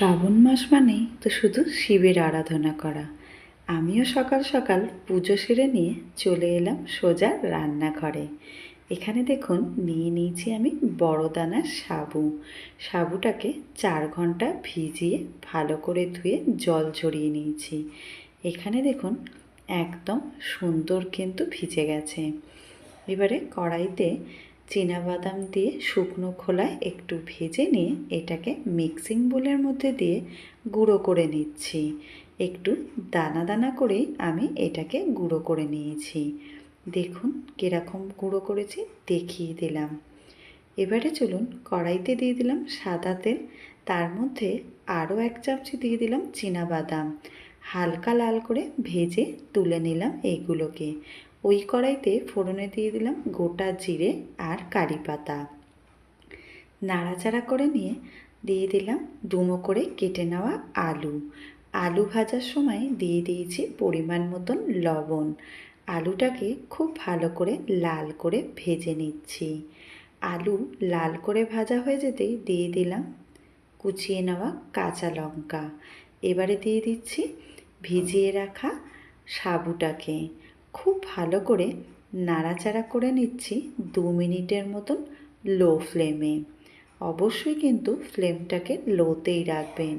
শ্রাবণ মাস মানেই তো শুধু শিবের আরাধনা করা। আমিও সকাল সকাল পুজো সেরে নিয়ে চলে এলাম সোজা রান্নাঘরে। এখানে দেখুন নিয়ে নিয়েছি আমি বড় দানার সাবু। সাবুটাকে 4 ঘন্টা ভিজিয়ে ভালো করে ধুয়ে জল ঝরিয়ে নিয়েছি। এখানে দেখুন একদম সুন্দর কিন্তু ভিজে গেছে। এবারে কড়াইতে বাদাম দিয়ে শুকনো খোলায় একটু ভেজে নিয়ে এটাকে মিক্সিং বোলের মধ্যে দিয়ে গুঁড়ো করে নিচ্ছি। একটু দানা দানা করেই আমি এটাকে গুঁড়ো করে নিয়েছি। দেখুন কীরকম গুঁড়ো করেছি দেখিয়ে দিলাম। এবারে চলুন কড়াইতে দিয়ে দিলাম সাদা তেল, তার মধ্যে আরও 1 চামচ দিয়ে দিলাম বাদাম। হালকা লাল করে ভেজে তুলে নিলাম এইগুলোকে। ওই কড়াইতে ফোড়নে দিয়ে দিলাম গোটা জিরে আর কারি পাতা। নাড়াচাড়া করে নিয়ে দিয়ে দিলাম ডুমো করে কেটে নেওয়া আলু। আলু ভাজার সময় দিয়ে দিয়েছি পরিমাণ মতন লবণ। আলুটাকে খুব ভালো করে লাল করে ভেজে নিচ্ছি। আলু লাল করে ভাজা হয়ে যেতেই দিয়ে দিলাম কুচিয়ে নেওয়া কাঁচা লঙ্কা। এবারে দিয়ে দিচ্ছি ভিজিয়ে রাখা সাবুটাকে। খুব ভালো করে নাড়াচাড়া করে নিচ্ছি 2 মিনিটের মতন লো ফ্লেমে। অবশ্যই কিন্তু ফ্লেমটাকে লোতেই রাখবেন।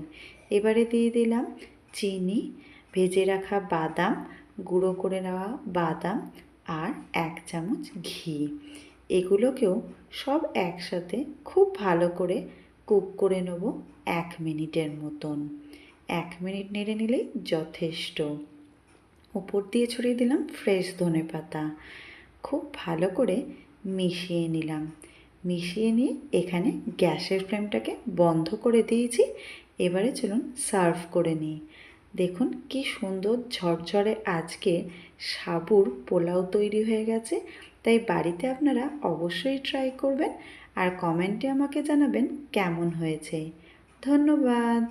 এবারে দিয়ে দিলাম চিনি, ভেজে রাখা বাদাম, গুঁড়ো করে নেওয়া বাদাম আর 1 চামচ ঘি। এগুলোকেও সব একসাথে খুব ভালো করে কুক করে নেব 1 মিনিটের মতন। 1 মিনিট নেড়ে নিলেই যথেষ্ট। উপর দিয়ে ছড়িয়ে দিলাম ফ্রেশ ধনেপাতা। খুব ভালো করে মিশিয়ে নিলাম। মিশিয়ে নিয়ে এখানে গ্যাসের ফ্লেমটাকে বন্ধ করে দিয়েছি। এবারে চলুন সার্ভ করে নিই। দেখুন কি সুন্দর ঝরঝরে আজকে সাবুর পোলাও তৈরি হয়ে গেছে। তাই বাড়িতে আপনারা অবশ্যই ট্রাই করবেন আর কমেন্টে আমাকে জানাবেন কেমন হয়েছে। ধন্যবাদ।